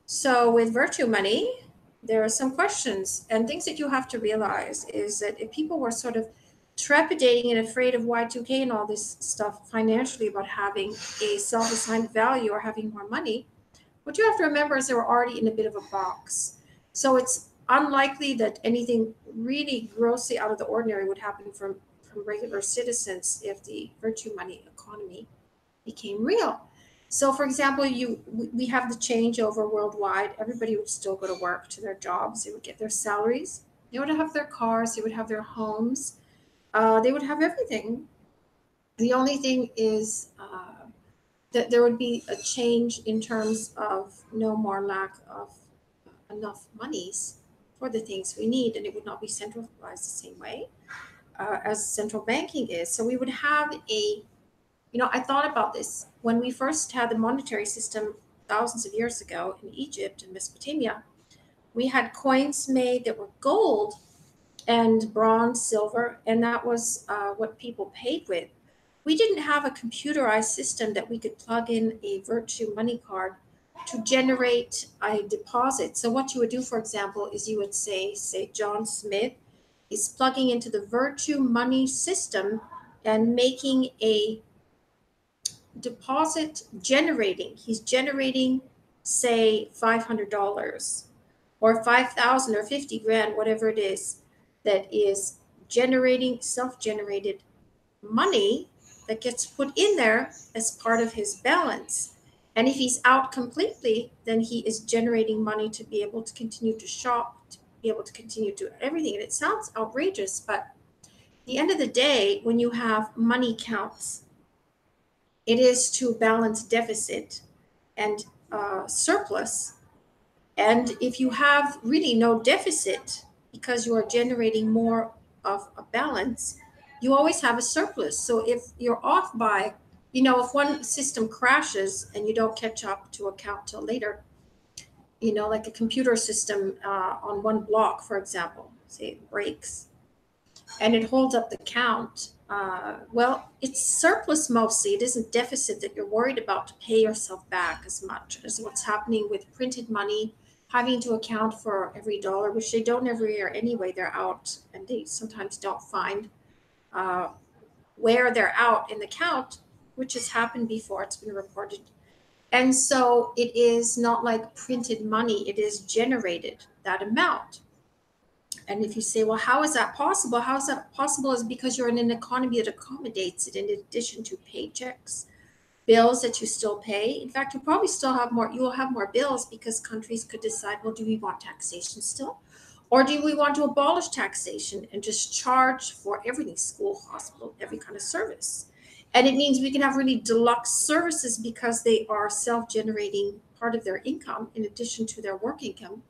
So with virtue money, there are some questions and things that you have to realize is that if people were sort of trepidating and afraid of Y2K and all this stuff financially about having a self-assigned value or having more money, what you have to remember is they were already in a bit of a box. So it's unlikely that anything really grossly out of the ordinary would happen from regular citizens if the virtue money economy became real. So, for example, we have the changeover worldwide. Everybody would still go to work to their jobs. They would get their salaries. They would have their cars. They would have their homes. They would have everything. The only thing is that there would be a change in terms of no more lack of enough monies for the things we need, and it would not be centralized the same way as central banking is. So we would have I thought about this when we first had the monetary system thousands of years ago in Egypt and Mesopotamia. We had coins made that were gold and bronze, silver, and that was what people paid with. We didn't have a computerized system that we could plug in a virtue money card to generate a deposit. So what you would do, for example, is you would say John Smith is plugging into the virtue money system and making a deposit generating. He's generating, say, $500 or 5,000 or 50 grand, whatever it is, that is generating self generated money that gets put in there as part of his balance. And if he's out completely, then he is generating money to be able to continue to shop, to be able to continue to do everything. And it sounds outrageous, but at the end of the day, when you have money counts, it is to balance deficit and surplus. And if you have really no deficit because you are generating more of a balance, you always have a surplus. So if you're off by, if one system crashes and you don't catch up to account till later, like a computer system on one block, for example, say it breaks, and it holds up the count. Well, it's surplus mostly. It isn't deficit that you're worried about to pay yourself back as much as what's happening with printed money, having to account for every dollar, which they don't every year anyway. They're out and they sometimes don't find uh, where they're out in the count, which has happened before. It's been reported. And so it is not like printed money, it is generated that amount. And if you say, well, how is that possible? How is that possible? Is because you're in an economy that accommodates it in addition to paychecks, bills that you still pay. In fact, you probably still have more, you will have more bills because countries could decide, well, do we want taxation still? Or do we want to abolish taxation and just charge for everything, school, hospital, every kind of service? And it means we can have really deluxe services because they are self generating part of their income in addition to their work income,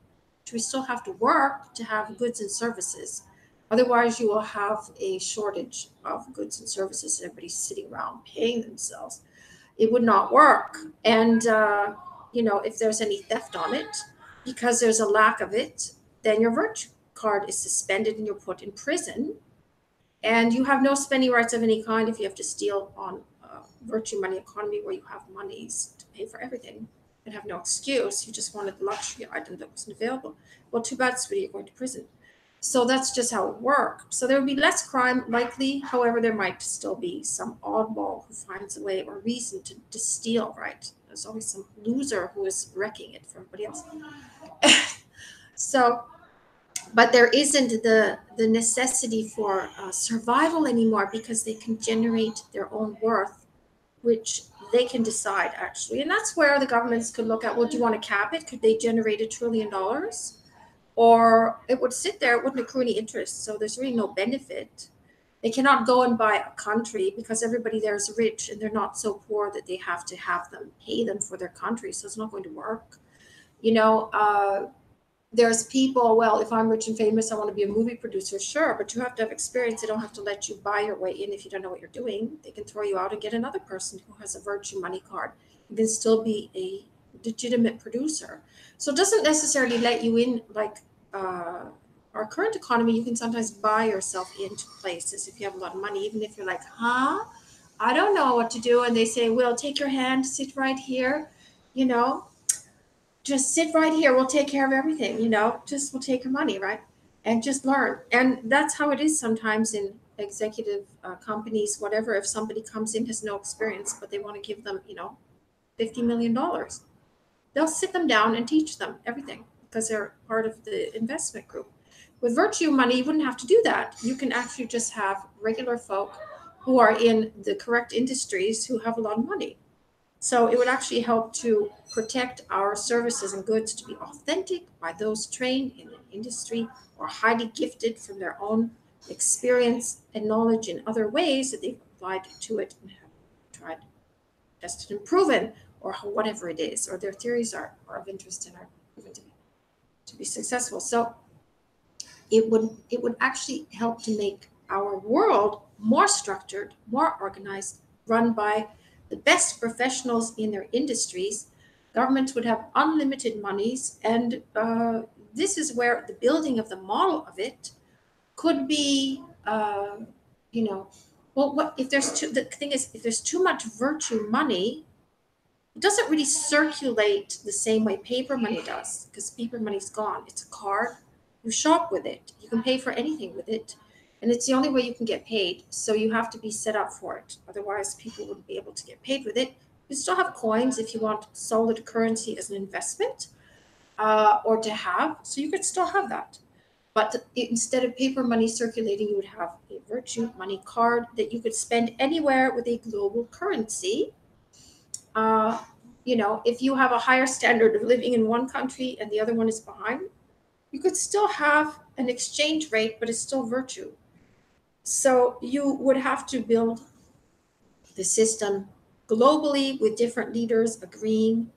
we still have to work to have goods and services. Otherwise, you will have a shortage of goods and services. Everybody's sitting around paying themselves. It would not work. And, if there's any theft on it, because there's a lack of it, then your virtue card is suspended and you're put in prison. And you have no spending rights of any kind if you have to steal on virtue money economy where you have monies to pay for everything and have no excuse. You just wanted the luxury item that wasn't available. Well, too bad, sweetie, you're going to prison. So that's just how it works. So there would be less crime likely. However, there might still be some oddball who finds a way or reason to steal, right? There's always some loser who is wrecking it for everybody else. So but there isn't the necessity for survival anymore because they can generate their own worth, which they can decide actually. And that's where the governments could look at, well, do you want to cap it? Could they generate $1 trillion? Or it would sit there, it wouldn't accrue any interest. So there's really no benefit. They cannot go and buy a country because everybody there is rich and they're not so poor that they have to have them pay them for their country. So it's not going to work. You know, there's people, well, if I'm rich and famous, I want to be a movie producer, sure, but you have to have experience. They don't have to let you buy your way in if you don't know what you're doing. They can throw you out and get another person who has a virtue money card. You can still be a legitimate producer. So it doesn't necessarily let you in like our current economy. You can sometimes buy yourself into places if you have a lot of money, even if you're like, I don't know what to do. And they say, well, take your hand, sit right here, you know, just sit right here. We'll take care of everything, just we'll take your money, right? And just learn. And that's how it is sometimes in executive companies, whatever. If somebody comes in, has no experience, but they want to give them, $50 million, they'll sit them down and teach them everything because they're part of the investment group. With virtue money, you wouldn't have to do that. You can actually just have regular folk who are in the correct industries who have a lot of money. So it would actually help to protect our services and goods to be authentic by those trained in an industry or highly gifted from their own experience and knowledge in other ways that they've applied to it and have tried, tested, and proven, or whatever it is, or their theories are of interest and are proven to be successful. So it would actually help to make our world more structured, more organized, run by the best professionals in their industries. Governments would have unlimited monies, and this is where the building of the model of it could be, well, what if the thing is, if there's too much virtue money, it doesn't really circulate the same way paper money does, because paper money's gone. It's a card. You shop with it. You can pay for anything with it. And it's the only way you can get paid. So you have to be set up for it. Otherwise, people wouldn't be able to get paid with it. You still have coins if you want solid currency as an investment or to have. So you could still have that. But instead of paper money circulating, you would have a virtue money card that you could spend anywhere with a global currency. Uh, if you have a higher standard of living in one country and the other one is behind, you could still have an exchange rate, but it's still virtue. So you would have to build the system globally with different leaders agreeing,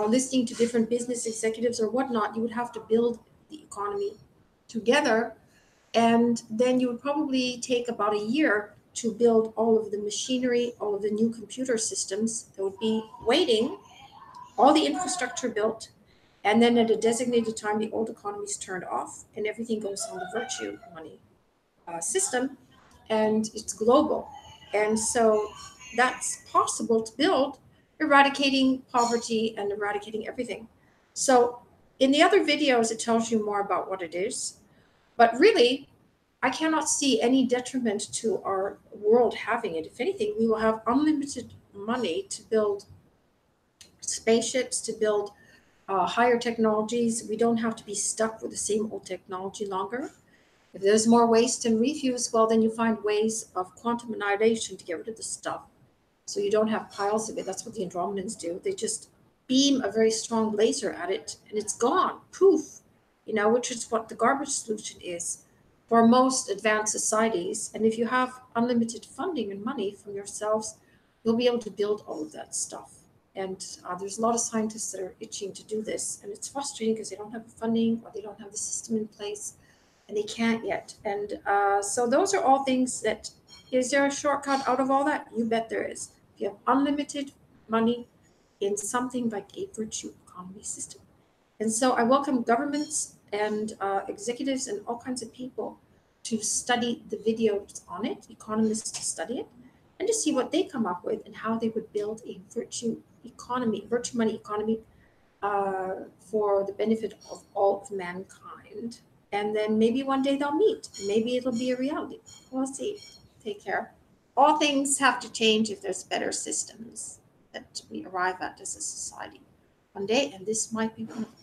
listening to different business executives or whatnot. You would have to build the economy together. And then you would probably take about a year to build all of the machinery, all of the new computer systems that would be waiting, all the infrastructure built, and then at a designated time, the old economy is turned off and everything goes on the virtue money system, and it's global. And so that's possible to build, eradicating poverty and eradicating everything. So in the other videos, it tells you more about what it is. But really, I cannot see any detriment to our world having it. If anything, we will have unlimited money to build spaceships, to build higher technologies. We don't have to be stuck with the same old technology longer. If there's more waste and refuse, well, then you find ways of quantum annihilation to get rid of the stuff. So you don't have piles of it. That's what the Andromedans do. They just beam a very strong laser at it and it's gone, poof, which is what the garbage solution is for most advanced societies. And if you have unlimited funding and money from yourselves, you'll be able to build all of that stuff. And there's a lot of scientists that are itching to do this. And it's frustrating because they don't have the funding or they don't have the system in place and they can't yet. And so those are all things that, is there a shortcut out of all that? You bet there is. If you have unlimited money in something like a virtue economy system. And so I welcome governments and executives and all kinds of people to study the videos on it, economists to study it, and to see what they come up with and how they would build a virtue economy, virtue money economy for the benefit of all of mankind. And then maybe one day they'll meet. Maybe it'll be a reality. We'll see. Take care. All things have to change if there's better systems that we arrive at as a society one day, and this might be one of them.